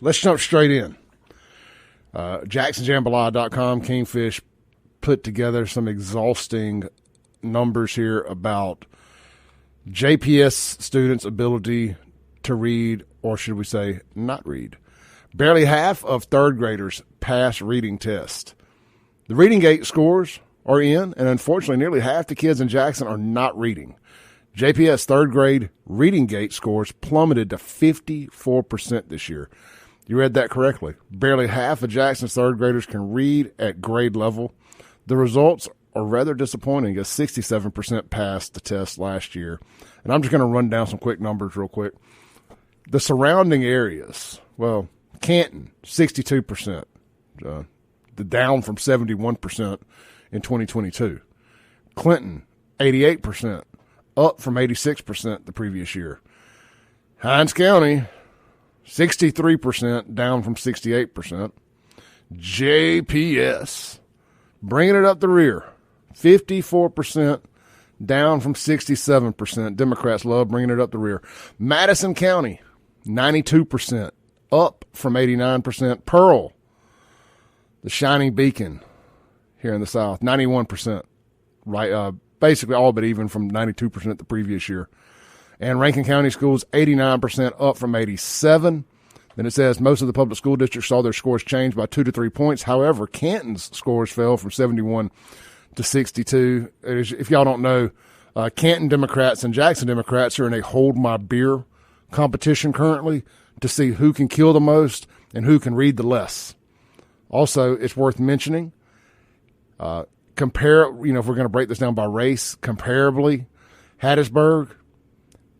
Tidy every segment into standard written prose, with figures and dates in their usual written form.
let's jump straight in. JacksonJambalaya.com, Kingfish put together some exhausting numbers here about JPS students' ability to read, or should we say not read. Barely half of third graders pass reading tests. The Reading Gate scores are in, and unfortunately nearly half the kids in Jackson are not reading. JPS third grade Reading Gate scores plummeted to 54% this year. You read that correctly. Barely half of Jackson's third graders can read at grade level. The results are rather disappointing, as 67% passed the test last year. And I'm just going to run down some quick numbers real quick. The surrounding areas, well, Canton, 62%, the down from 71% in 2022. Clinton, 88%, up from 86% the previous year. Hinds County, 63%, down from 68%. JPS, bringing it up the rear, 54%, down from 67%. Democrats love bringing it up the rear. Madison County, 92%, up from 89%. Pearl, the shining beacon here in the South, 91%, right? Basically all but even from 92% the previous year. And Rankin County Schools, 89%, up from 87%. Then it says most of the public school districts saw their scores change by 2 to 3 points. However, Canton's scores fell from 71 to 62. If y'all don't know, Canton Democrats and Jackson Democrats are in a hold my beer competition currently to see who can kill the most and who can read the less. Also, it's worth mentioning, if we're going to break this down by race, comparably, Hattiesburg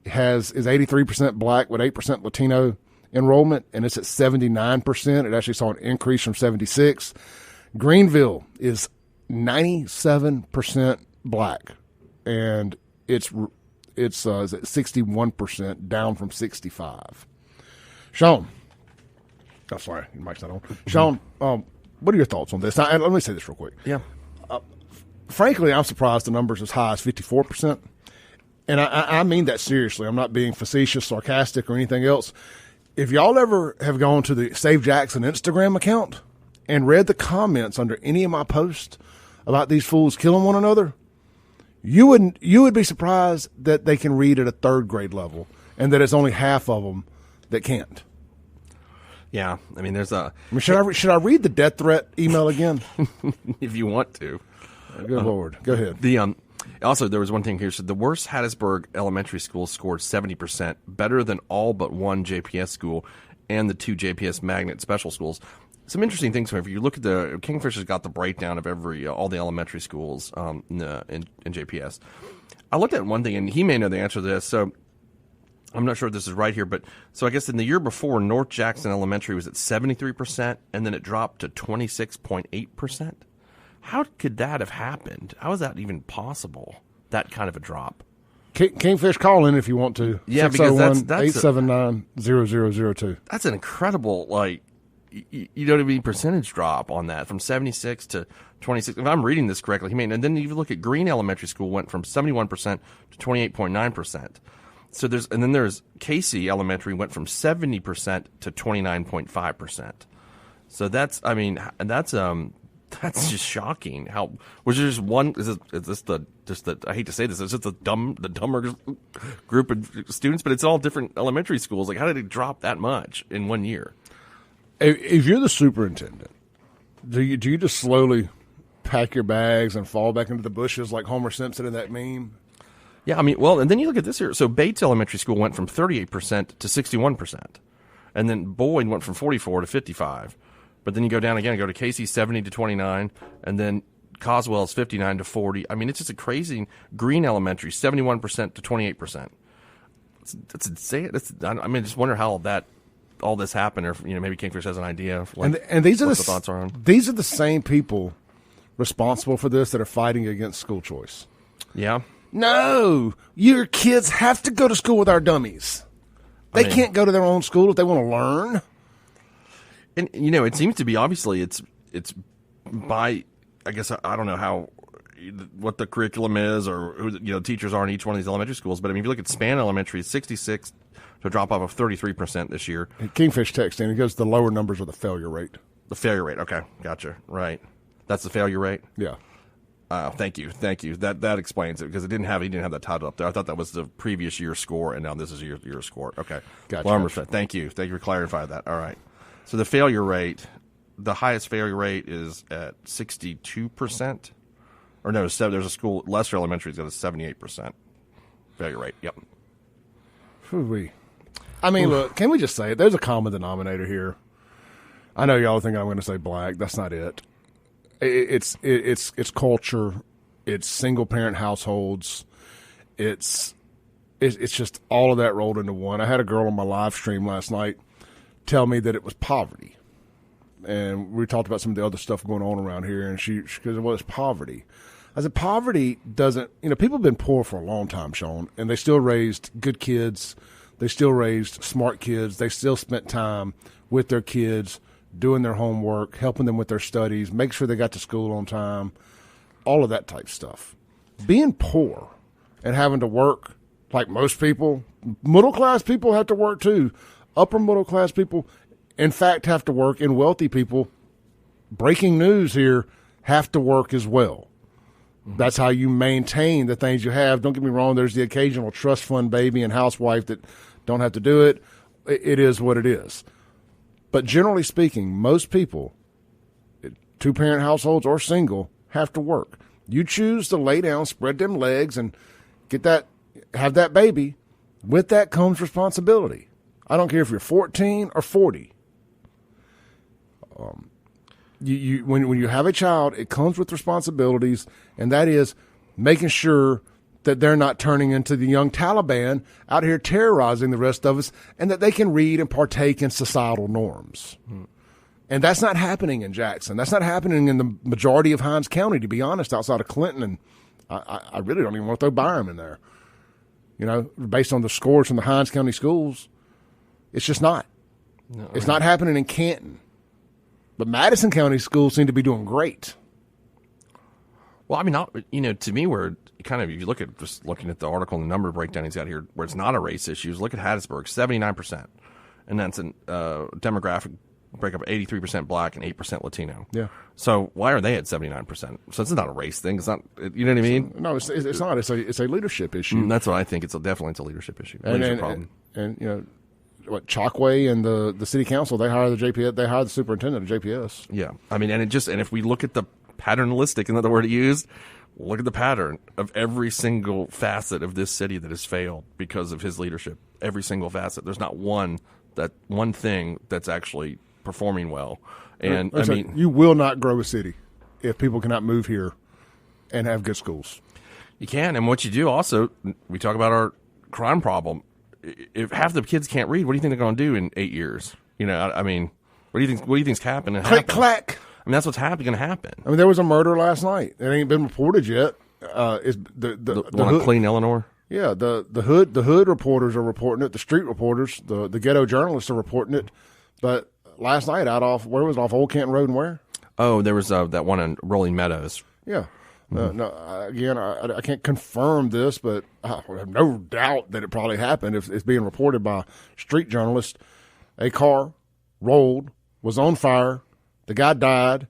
is 83% black with 8% Latino enrollment, and it's at 79%. It actually saw an increase from 76. Greenville is 97% black, and it's at 61%, down from 65. Sean, sorry, your mic's not on. Sean, what are your thoughts on this? Let me say this real quick. Yeah. Frankly, I'm surprised the number's as high as 54%. And I mean that seriously. I'm not being facetious, sarcastic, or anything else. If y'all ever have gone to the Save Jackson Instagram account and read the comments under any of my posts about these fools killing one another, you would be surprised that they can read at a third grade level and that it's only half of them that can't. Yeah, I mean, should I read the death threat email again? If you want to. Good Lord. Go ahead. Also, there was one thing here. So the worst Hattiesburg elementary school scored 70%, better than all but one JPS school and the 2 JPS magnet special schools. Some interesting things. If you look at the Kingfisher's got the breakdown of all the elementary schools in JPS. I looked at one thing, and he may know the answer to this. So I'm not sure if this is right here, but so I guess in the year before, North Jackson Elementary was at 73%, and then it dropped to 26.8%. How could that have happened? How is that even possible, that kind of a drop? Kingfish, call in if you want to. Yeah, because that's 879-0002. That's an incredible, you don't even percentage drop on that from 76 to 26. If I'm reading this correctly, and then you look at Green Elementary School went from 71% to 28.9%. So there's Casey Elementary went from 70% to 29.5%. So that's just shocking. How was there just one? Is this the I hate to say this. It's just the dumber group of students, but it's all different elementary schools. How did it drop that much in 1 year? If you're the superintendent, do you just slowly pack your bags and fall back into the bushes like Homer Simpson in that meme? Yeah, and then you look at this here. So Bates Elementary School went from 38% to 61%, and then Boyd went from 44 to 55. But then you go down again, go to Casey 70 to 29, and then Coswell's 59 to 40. It's just a crazy. Green Elementary 71% to 28%. That's insane. I just wonder how all this happened, or maybe Kingfish has an idea of what these are the thoughts are on. These are the same people responsible for this that are fighting against school choice. Yeah. No, your kids have to go to school with our dummies. They can't go to their own school if they want to learn. And it seems to be obviously it's by, I guess I don't know what the curriculum is or who teachers are in each one of these elementary schools, but if you look at Span Elementary, 66 to a drop off of 33% this year. Kingfish text in. He goes, the lower numbers are the failure rate. The failure rate. Okay, gotcha. Right. That's the failure rate? Yeah. Thank you. That explains it, because he didn't have that title up there. I thought that was the previous year's score, and now this is your score. Okay. Gotcha. Thank you for clarifying that. All right. So the failure rate, the highest failure rate is at 62%. Or no, there's a school, Lester Elementary, has got a 78% failure rate. Yep. I mean, look, can we just say it? There's a common denominator here. I know y'all think I'm going to say black. That's not it. It's culture. It's single parent households. It's just all of that rolled into one. I had a girl on my live stream last night tell me that it was poverty, and we talked about some of the other stuff going on around here, and she goes, "Well, it's poverty." I said, "Poverty doesn't. People have been poor for a long time, Sean, and they still raised good kids. They still raised smart kids. They still spent time with their kids, doing their homework, helping them with their studies, make sure they got to school on time, all of that type stuff. Being poor and having to work like most people, middle-class people have to work too. Upper middle-class people, in fact, have to work, and wealthy people, breaking news here, have to work as well. That's how you maintain the things you have. Don't get me wrong, there's the occasional trust fund baby and housewife that don't have to do it. It is what it is. But generally speaking, most people, two-parent households or single, have to work. You choose to lay down, spread them legs, and have that baby. With that comes responsibility. I don't care if you're 14 or 40. When you have a child, it comes with responsibilities, and that is making sure that they're not turning into the young Taliban out here terrorizing the rest of us, and that they can read and partake in societal norms. And that's not happening in Jackson. That's not happening in the majority of Hinds County, to be honest, outside of Clinton. And I really don't even want to throw Byram in there. Based on the scores from the Hinds County schools, it's just not. No, it's not happening in Canton. But Madison County schools seem to be doing great. Well, I mean, to me, where kind of, if you look at just looking at the article and the number breakdown he's got here, where it's not a race issue, look at Hattiesburg, 79%. And that's a demographic breakup, 83% black and 8% Latino. Yeah. So why are they at 79%? So it's not a race thing. It's not, you know what I mean? No, it's not. It's a leadership issue. That's what I think. It's definitely a leadership issue. Leadership problem. And Chalkway and the city council, they hire the JPS. They hire the superintendent of JPS. Yeah, I mean, and if we look at the paternalistic, another word he used, look at the pattern of every single facet of this city that has failed because of his leadership. Every single facet. There's not one thing that's actually performing well. And you will not grow a city if people cannot move here and have good schools. You can, and what you do also, we talk about our crime problem. If half the kids can't read, what do you think they're going to do in 8 years? I mean, what do you think's happening? Click clack. I mean, that's what's going to happen. I mean, there was a murder last night. It ain't been reported yet. Is the one in Clean, Illinois? Yeah, the hood reporters are reporting it. The street reporters, the ghetto journalists are reporting it. But last night, off Old Canton Road and where? Oh, there was that one in Rolling Meadows. Yeah. Again, I can't confirm this, but I have no doubt that it probably happened. If it's being reported by street journalists, a car rolled, was on fire, the guy died,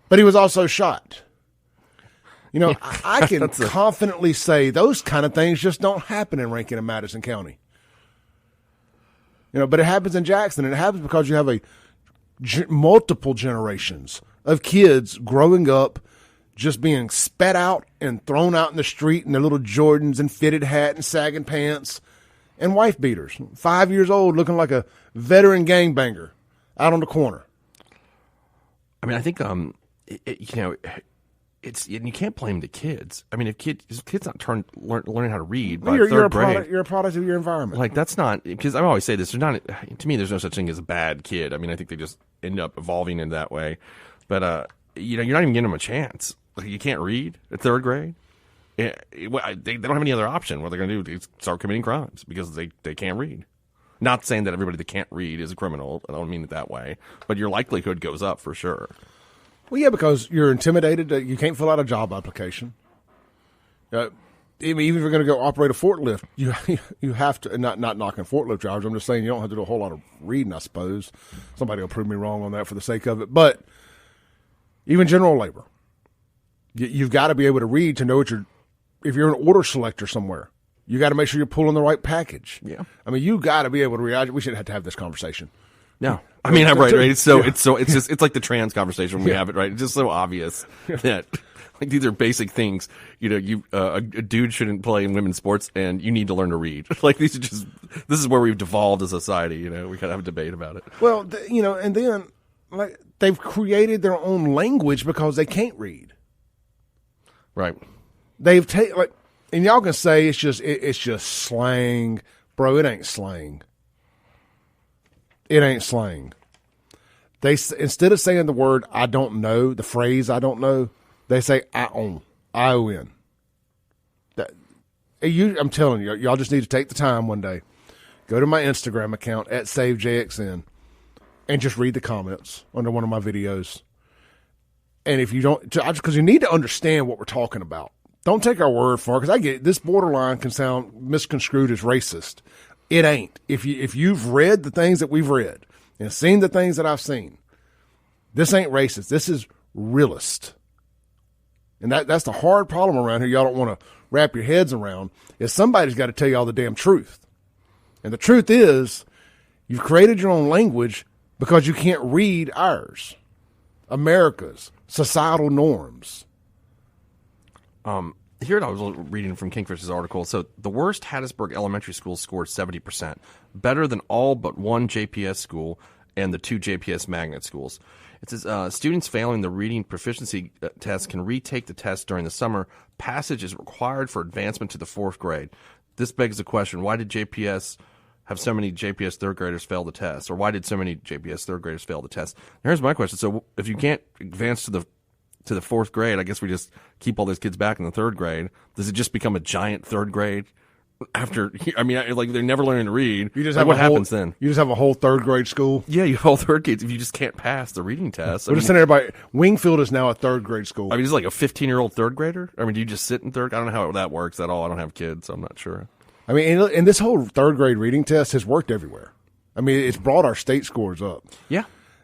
but he was also shot. I can confidently say those kind of things just don't happen in Rankin and Madison County. But it happens in Jackson, and it happens because you have multiple generations of kids growing up just being spat out and thrown out in the street in their little Jordans and fitted hat and sagging pants and wife beaters. 5 years old, looking like a veteran gangbanger out on the corner. I mean, I think it's, and you can't blame the kids. I mean, if kids not learning how to read by third grade, you're a product of your environment. Like, that's not, because I always say this. To me, there's no such thing as a bad kid. I mean, I think they just end up evolving in that way. But you're not even giving them a chance. Like, you can't read at third grade. They don't have any other option. What they're going to do is start committing crimes because they can't read. Not saying that everybody that can't read is a criminal. I don't mean it that way. But your likelihood goes up for sure. Well, yeah, because you're intimidated. You can't fill out a job application. I mean, even if you're going to go operate a forklift, you have to, not knocking forklift drivers. I'm just saying you don't have to do a whole lot of reading, I suppose. Somebody will prove me wrong on that for the sake of it. But even general labor, you've got to be able to read to know what if you're an order selector somewhere, you got to make sure you're pulling the right package. Yeah. I mean, you got to be able to read. We should have to have this conversation. No, I mean, right. It's it's like the trans conversation when we have it, right? It's just so obvious that like these are basic things. You know, a dude shouldn't play in women's sports, and you need to learn to read. Like this is where we've devolved as a society. You know, we gotta have a debate about it. Well, and then like they've created their own language because they can't read. Right. They've taken and y'all can say it's just slang, bro. It ain't slang. It ain't slang. They instead of saying the word "I don't know," the phrase "I don't know," they say "I-on," I-O-N. I'm telling you, y'all just need to take the time one day, go to my Instagram account @SaveJXN, and just read the comments under one of my videos. And if you don't, because you need to understand what we're talking about. Don't take our word for it, because I get it. This borderline can sound misconstrued as racist. It ain't. If you've read the things that we've read and seen the things that I've seen, this ain't racist. This is realist. And that's the hard problem around here. Y'all don't want to wrap your heads around. Is somebody's got to tell y'all the damn truth. And the truth is, you've created your own language because you can't read ours, America's societal norms. Here I was reading from Kingfisher's article. So the worst Hattiesburg elementary schools scored 70%, better than all but one JPS school and the 2 JPS magnet schools. It says students failing the reading proficiency test can retake the test during the summer. Passage is required for advancement to the 4th grade. This begs the question, why did JPS have so many JPS third graders fail the test? Or why did so many JPS third graders fail the test? Here's my question. So if you can't advance to the 4th grade, I guess we just keep all those kids back in the 3rd grade. Does it just become a giant 3rd grade after? I mean, like they're never learning to read. You just like, have what happens then? You just have a whole 3rd grade school. Yeah, you have all 3rd grades if you just can't pass the reading test. We're just saying everybody. Wingfield is now a 3rd grade school. I mean, it's like a 15-year-old 3rd grader. I mean, do you just sit in 3rd? I don't know how that works at all. I don't have kids, so I'm not sure. I mean, and this whole 3rd grade reading test has worked everywhere. I mean, it's brought our state scores up. Yeah.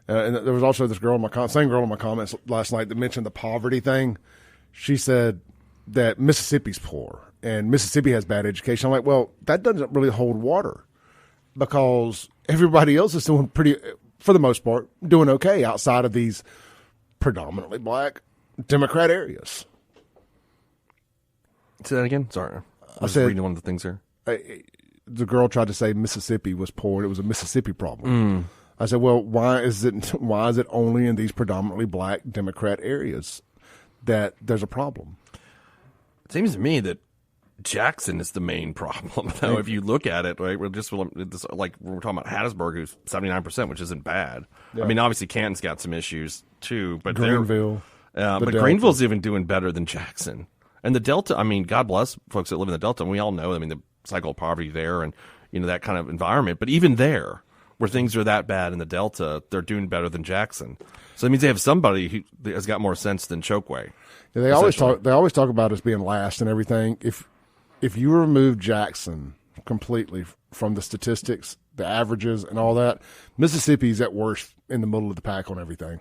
And there was also this girl in my same girl in my comments last night that mentioned the poverty thing. She said that Mississippi's poor and Mississippi has bad education. I'm like, well, that doesn't really hold water because everybody else is doing pretty, for the most part, doing okay outside of these predominantly black Democrat areas. Say that again? Sorry. I said reading one of the things here. The girl tried to say Mississippi was poor. It was a Mississippi problem. I said, well, why is it only in these predominantly black Democrat areas that there's a problem? It seems to me that Jackson is the main problem, though. If you look at it, right, like we're talking about Hattiesburg, who's 79%, which isn't bad. Yeah. I mean, obviously Canton's got some issues too, but Greenville, but Greenville's even doing better than Jackson. And the Delta, I mean, God bless folks that live in the Delta. And we all know, I mean, the cycle of poverty there, and that kind of environment. But even there, where things are that bad in the Delta, they're doing better than Jackson. So that means they have somebody who has got more sense than Chokwe. Yeah, they always talk about us being last and everything. If you remove Jackson completely from the statistics, the averages, and all that, Mississippi's at worst in the middle of the pack on everything.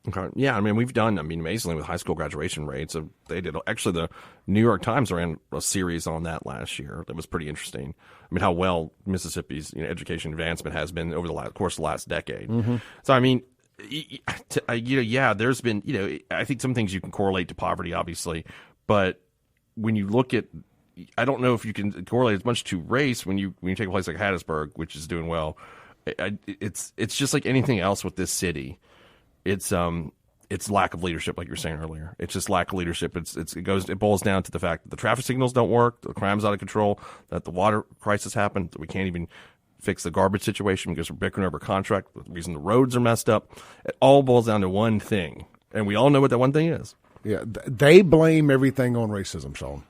Okay. Yeah, I mean, we've done, amazingly with high school graduation rates. They did, actually, the New York Times ran a series on that last year that was pretty interesting. I mean, how well Mississippi's education advancement has been over the course of the last decade. Mm-hmm. So, I mean, yeah, there's been, I think some things you can correlate to poverty, obviously, but when you look at, I don't know if you can correlate as much to race when you take a place like Hattiesburg, which is doing well. It's just like anything else with this city. It's lack of leadership, like you were saying earlier. It's just lack of leadership. It boils down to the fact that the traffic signals don't work, the crime's out of control, that the water crisis happened, that we can't even fix the garbage situation because we're bickering over contract, the reason the roads are messed up. It all boils down to one thing, and we all know what that one thing is. Yeah, they blame everything on racism, Sean.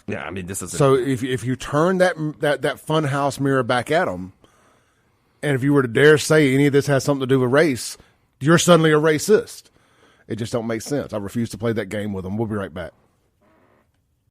Yeah, I mean, this is so. If you turn that funhouse mirror back at them, and if you were to dare say any of this has something to do with race, you're suddenly a racist. It just don't make sense. I refuse to play that game with them. We'll be right back.